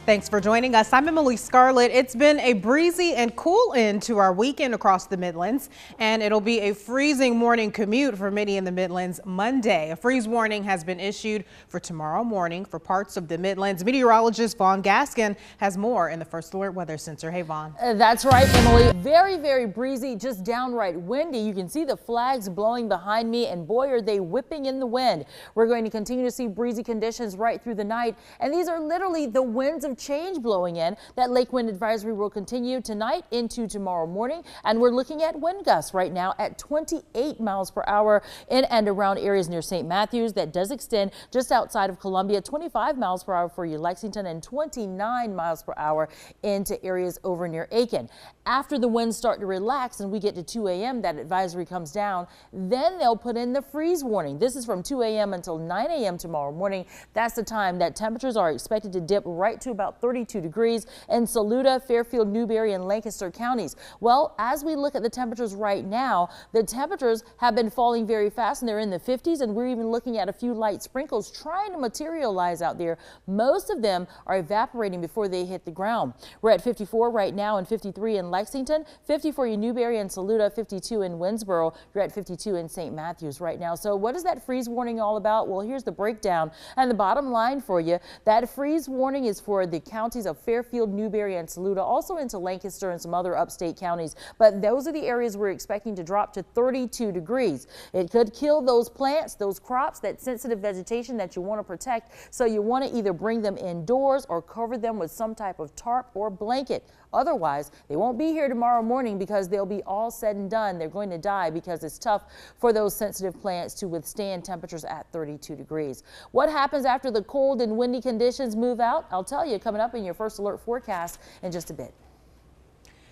Thanks for joining us. I'm Emily Scarlett. It's been a breezy and cool end to our weekend across the Midlands, and it'll be a freezing morning commute for many in the Midlands Monday. A freeze warning has been issued for tomorrow morning for parts of the Midlands. Meteorologist Vaughn Gaskin has more in the First Alert Weather Center. Hey, Vaughn. That's right, Emily. Very, very breezy, just downright windy. You can see the flags blowing behind me, and boy, are they whipping in the wind. We're going to continue to see breezy conditions right through the night, and these are literally the winds of change blowing in. That lake wind advisory will continue tonight into tomorrow morning, and we're looking at wind gusts right now at 28 miles per hour in and around areas near St. Matthews. That does extend just outside of Columbia, 25 miles per hour for you Lexington, and 29 miles per hour into areas over near Aiken. After the winds start to relax and we get to 2 a.m., that advisory comes down. Then they'll put in the freeze warning. This is from 2 a.m. until 9 a.m. tomorrow morning. That's the time that temperatures are expected to dip right to about 32 degrees in Saluda, Fairfield, Newberry, and Lancaster counties. Well, as we look at the temperatures right now, the temperatures have been falling very fast, and they're in the 50s, and we're even looking at a few light sprinkles trying to materialize out there. Most of them are evaporating before they hit the ground. We're at 54 right now and 53 in Lexington, 50 for you Newberry and Saluda, 52 in Winsboro. You're at 52 in St. Matthews right now. So what is that freeze warning all about? Well, here's the breakdown and the bottom line for you. That freeze warning is for the counties of Fairfield, Newberry, and Saluda, also into Lancaster and some other upstate counties. But those are the areas we're expecting to drop to 32 degrees. It could kill those plants, those crops, that sensitive vegetation that you want to protect. So you want to either bring them indoors or cover them with some type of tarp or blanket. Otherwise, they won't be here tomorrow morning because they'll be all said and done. They're going to die because it's tough for those sensitive plants to withstand temperatures at 32 degrees. What happens after the cold and windy conditions move out? I'll tell you coming up in your First Alert forecast in just a bit.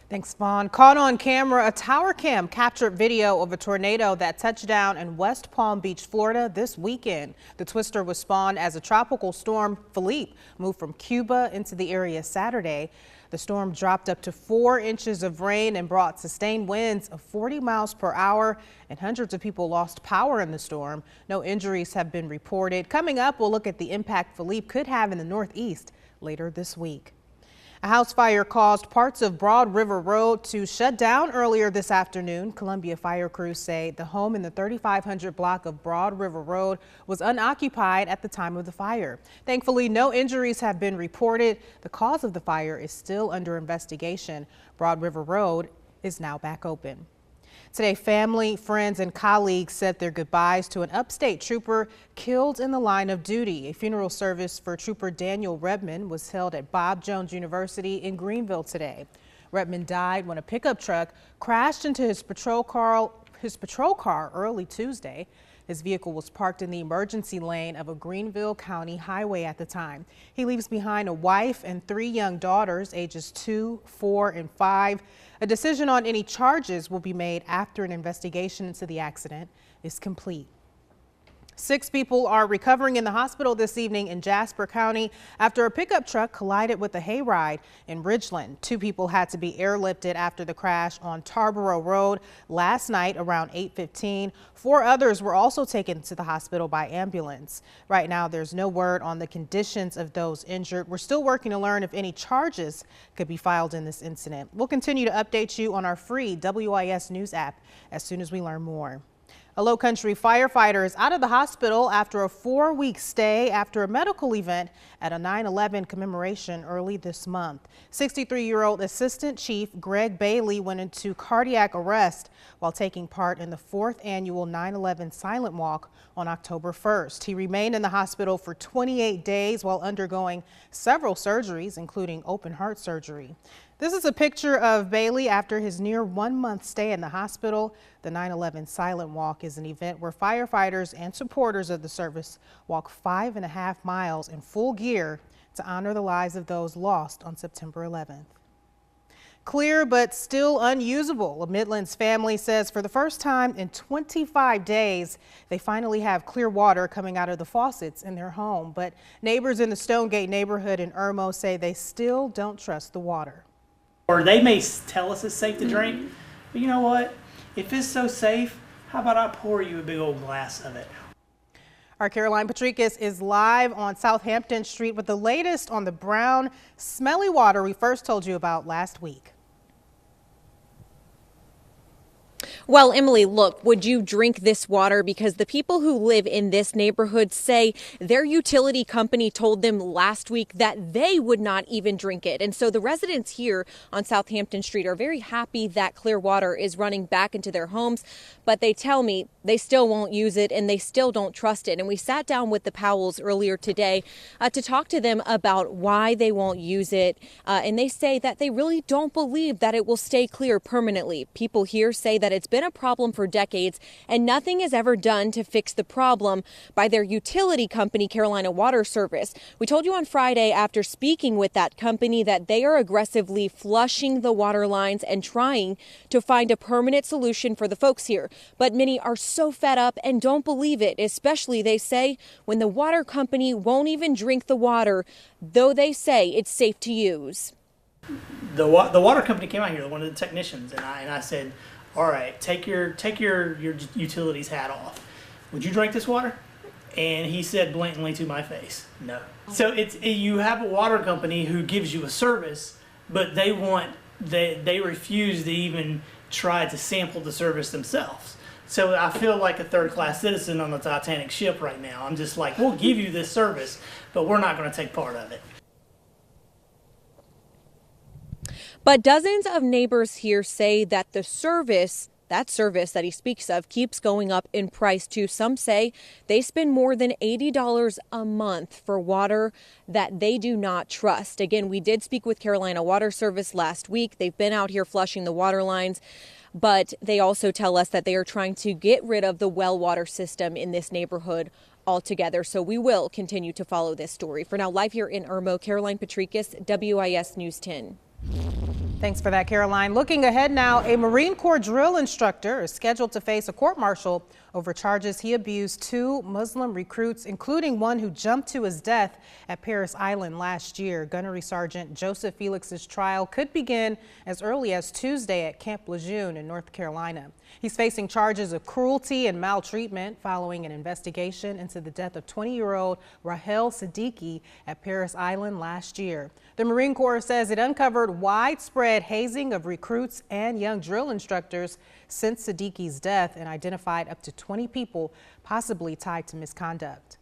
Thanks, Vaughn. Caught on camera, a tower cam captured video of a tornado that touched down in West Palm Beach, Florida this weekend. The twister was spawned as a tropical storm Philippe moved from Cuba into the area Saturday. The storm dropped up to 4 inches of rain and brought sustained winds of 40 miles per hour, and hundreds of people lost power in the storm. No injuries have been reported. Coming up, we'll look at the impact Philippe could have in the Northeast later this week. A house fire caused parts of Broad River Road to shut down earlier this afternoon. Columbia fire crews say the home in the 3500 block of Broad River Road was unoccupied at the time of the fire. Thankfully, no injuries have been reported. The cause of the fire is still under investigation. Broad River Road is now back open. Today, family, friends, and colleagues said their goodbyes to an upstate trooper killed in the line of duty. A funeral service for Trooper Daniel Redmond was held at Bob Jones University in Greenville today. Redmond died when a pickup truck crashed into his patrol car early Tuesday. His vehicle was parked in the emergency lane of a Greenville County highway at the time. He leaves behind a wife and 3 young daughters, ages 2, 4, and 5. A decision on any charges will be made after an investigation into the accident is complete. 6 people are recovering in the hospital this evening in Jasper County after a pickup truck collided with a hayride in Ridgeland. 2 people had to be airlifted after the crash on Tarboro Road last night around 8:15. 4 others were also taken to the hospital by ambulance. Right now, there's no word on the conditions of those injured. We're still working to learn if any charges could be filed in this incident. We'll continue to update you on our free WIS News app as soon as we learn more. A Lowcountry firefighter is out of the hospital after a 4-week stay after a medical event at a 9/11 commemoration early this month. 63-year-old Assistant Chief Greg Bailey went into cardiac arrest while taking part in the 4th annual 9/11 Silent Walk on October 1st. He remained in the hospital for 28 days while undergoing several surgeries, including open heart surgery. This is a picture of Bailey after his near 1-month stay in the hospital. The 9/11 Silent Walk is an event where firefighters and supporters of the service walk 5.5 miles in full gear to honor the lives of those lost on September 11th. Clear but still unusable. A Midlands family says for the first time in 25 days, they finally have clear water coming out of the faucets in their home. But neighbors in the Stonegate neighborhood in Irmo say they still don't trust the water. Or they may tell us it's safe to drink, but you know what? If it's so safe, how about I pour you a big old glass of it? Our Caroline Patricus is live on Southampton Street with the latest on the brown, smelly water we first told you about last week. Well, Emily, look, would you drink this water? Because the people who live in this neighborhood say their utility company told them last week that they would not even drink it. And so the residents here on Southampton Street are very happy that clear water is running back into their homes. But they tell me they still won't use it and they still don't trust it. And we sat down with the Powells earlier today to talk to them about why they won't use it. And they say that they really don't believe that it will stay clear permanently. People here say that it's been a problem for decades and nothing is ever done to fix the problem by their utility company, Carolina Water Service. We told you on Friday after speaking with that company that they are aggressively flushing the water lines and trying to find a permanent solution for the folks here. But many are so fed up and don't believe it, especially, they say, when the water company won't even drink the water, though they say it's safe to use. The water company came out here, one of the technicians, and I said, all right, take your utilities hat off. Would you drink this water? And he said blatantly to my face, no. So you have a water company who gives you a service, but they refuse to even try to sample the service themselves. So I feel like a third-class citizen on the Titanic ship right now. I'm just like, we'll give you this service, but we're not going to take part of it. But dozens of neighbors here say that the service, that he speaks of, keeps going up in price too. Some say they spend more than $80 a month for water that they do not trust. Again, we did speak with Carolina Water Service last week. They've been out here flushing the water lines, but they also tell us that they are trying to get rid of the well water system in this neighborhood altogether. So we will continue to follow this story. For now, live here in Irmo, Caroline Patricus, WIS News 10. Thanks for that, Caroline. Looking ahead now, a Marine Corps drill instructor is scheduled to face a court-martial over charges he abused 2 Muslim recruits, including one who jumped to his death at Parris Island last year. Gunnery Sergeant Joseph Felix's trial could begin as early as Tuesday at Camp Lejeune in North Carolina. He's facing charges of cruelty and maltreatment following an investigation into the death of 20-year-old Rahel Siddiqui at Parris Island last year. The Marine Corps says it uncovered widespread hazing of recruits and young drill instructors since Siddiqui's death and identified up to 20 people possibly tied to misconduct.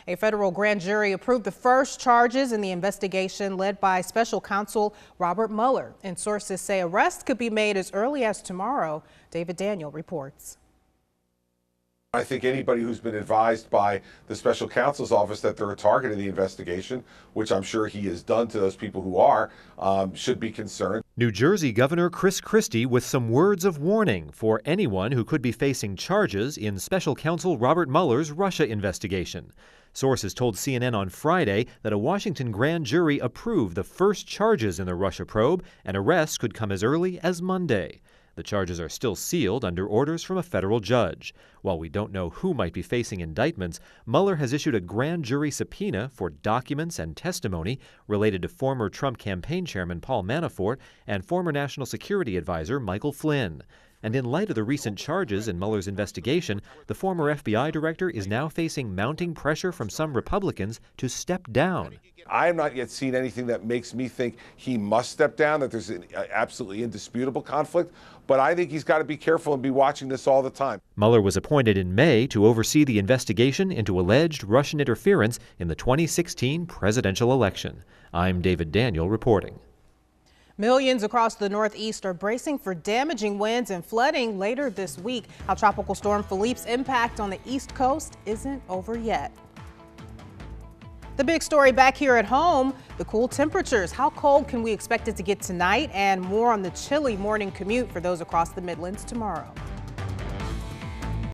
A federal grand jury approved the first charges in the investigation led by special counsel Robert Mueller, and sources say arrests could be made as early as tomorrow. David Daniel reports. I think anybody who's been advised by the special counsel's office that they're a target of the investigation, which I'm sure he has done to those people who are, should be concerned. New Jersey Governor Chris Christie with some words of warning for anyone who could be facing charges in special counsel Robert Mueller's Russia investigation. Sources told CNN on Friday that a Washington grand jury approved the first charges in the Russia probe, and arrests could come as early as Monday. The charges are still sealed under orders from a federal judge. While we don't know who might be facing indictments, Mueller has issued a grand jury subpoena for documents and testimony related to former Trump campaign chairman Paul Manafort and former National Security Advisor Michael Flynn. And in light of the recent charges in Mueller's investigation, the former FBI director is now facing mounting pressure from some Republicans to step down. I have not yet seen anything that makes me think he must step down, that there's an absolutely indisputable conflict, but I think he's got to be careful and be watching this all the time. Mueller was appointed in May to oversee the investigation into alleged Russian interference in the 2016 presidential election. I'm David Daniel reporting. Millions across the Northeast are bracing for damaging winds and flooding later this week. How Tropical Storm Philippe's impact on the East Coast isn't over yet. The big story back here at home, the cool temperatures. How cold can we expect it to get tonight? And more on the chilly morning commute for those across the Midlands tomorrow.